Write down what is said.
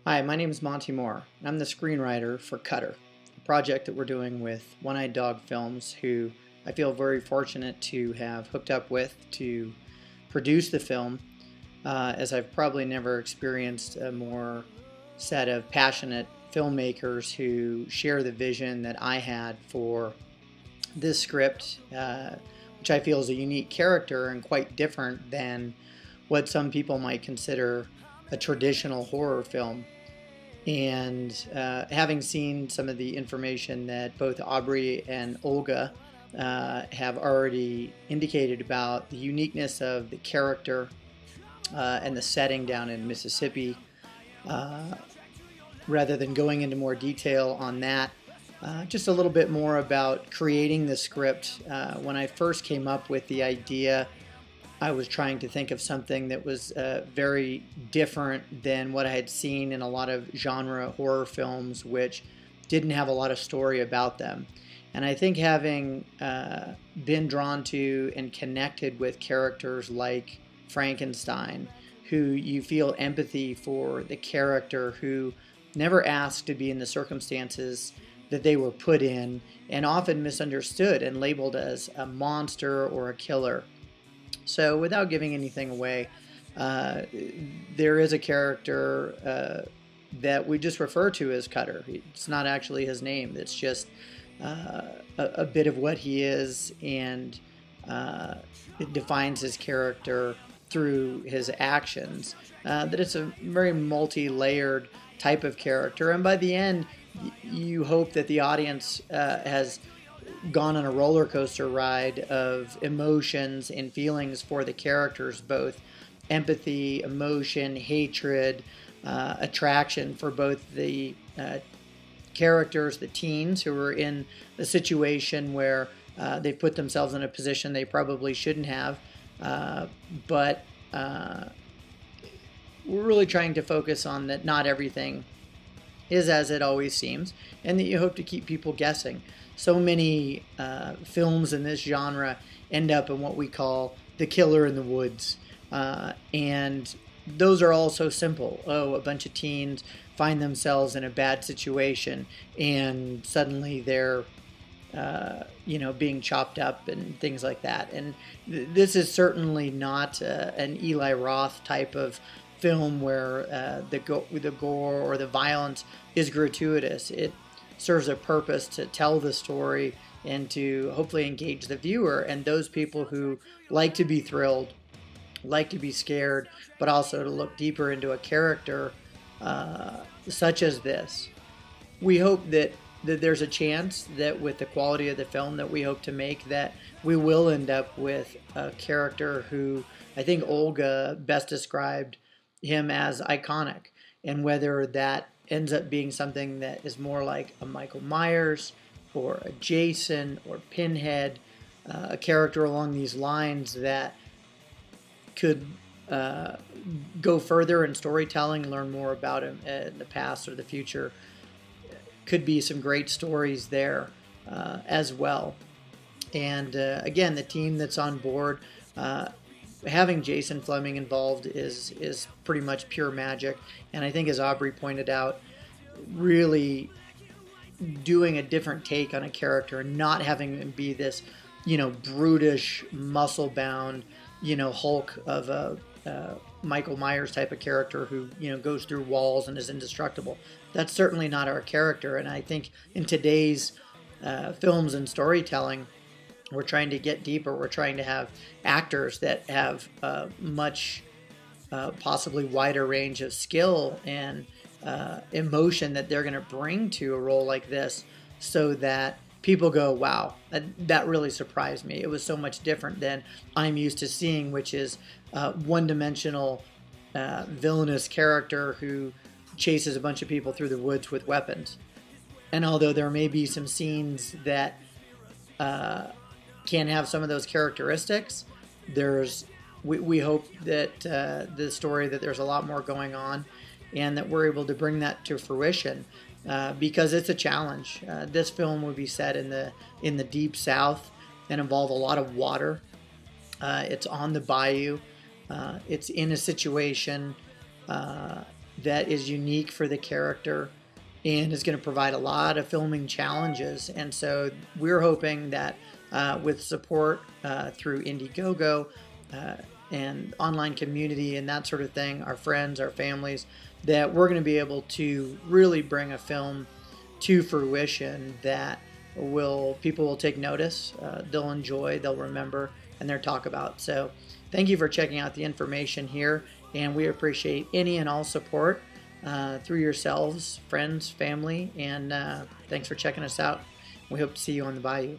Hi, my name is Monte Moore, and I'm the screenwriter for Cutter, a project that we're doing with One Eyed Dog Films, who I feel very fortunate to have hooked up with to produce the film, as I've probably never experienced a more set of passionate filmmakers who share the vision that I had for this script, which I feel is a unique character and quite different than what some people might consider a traditional horror film. And having seen some of the information that both Aubrey and Olga have already indicated about the uniqueness of the character and the setting down in Mississippi, rather than going into more detail on that, just a little bit more about creating the script. When I first came up with the idea, I was trying to think of something that was very different than what I had seen in a lot of genre horror films, which didn't have a lot of story about them. And I think having been drawn to and connected with characters like Frankenstein, who you feel empathy for the character who never asked to be in the circumstances that they were put in, and often misunderstood and labeled as a monster or a killer. So without giving anything away, there is a character that we just refer to as Cutter. It's not actually his name. It's just a bit of what he is, and it defines his character through his actions. That it's a very multi-layered type of character, and by the end, you hope that the audience has gone on a roller coaster ride of emotions and feelings for the characters, both empathy, emotion, hatred, attraction for both the characters, the teens who are in a situation where they put themselves in a position they probably shouldn't have, but we're really trying to focus on that not everything is as it always seems, and that you hope to keep people guessing. So many films in this genre end up in what we call the killer in the woods. And those are all so simple. Oh, a bunch of teens find themselves in a bad situation, and suddenly they're being chopped up and things like that. And this is certainly not an Eli Roth type of film where the gore or the violence is gratuitous. It serves a purpose to tell the story and to hopefully engage the viewer and those people who like to be thrilled, like to be scared, but also to look deeper into a character such as this. We hope that there's a chance that with the quality of the film that we hope to make, that we will end up with a character who I think Olga best described him as iconic, and whether that ends up being something that is more like a Michael Myers or a Jason or Pinhead, a character along these lines that could go further in storytelling, learn more about him in the past or the future. Could be some great stories there as well. And again, the team that's on board, having Jason Fleming involved is pretty much pure magic. And I think, as Aubrey pointed out, really doing a different take on a character and not having him be this, brutish, muscle-bound, Hulk of a Michael Myers type of character who, goes through walls and is indestructible. That's certainly not our character. And I think in today's films and storytelling, we're trying to get deeper. We're trying to have actors that have much possibly wider range of skill and emotion that they're going to bring to a role like this, so that people go, wow, that really surprised me. It was so much different than I'm used to seeing, which is one-dimensional villainous character who chases a bunch of people through the woods with weapons. And although there may be some scenes that can have some of those characteristics, we hope that the story, that there's a lot more going on, and that we're able to bring that to fruition, because it's a challenge. This film would be set in the deep South and involve a lot of water. It's on the bayou. It's in a situation that is unique for the character and is going to provide a lot of filming challenges. And so we're hoping that with support through Indiegogo and online community and that sort of thing, our friends, our families, that we're going to be able to really bring a film to fruition that people will take notice, they'll enjoy, they'll remember, and they'll talk about. So thank you for checking out the information here, and we appreciate any and all support through yourselves, friends, family, and thanks for checking us out. We hope to see you on the Bayou.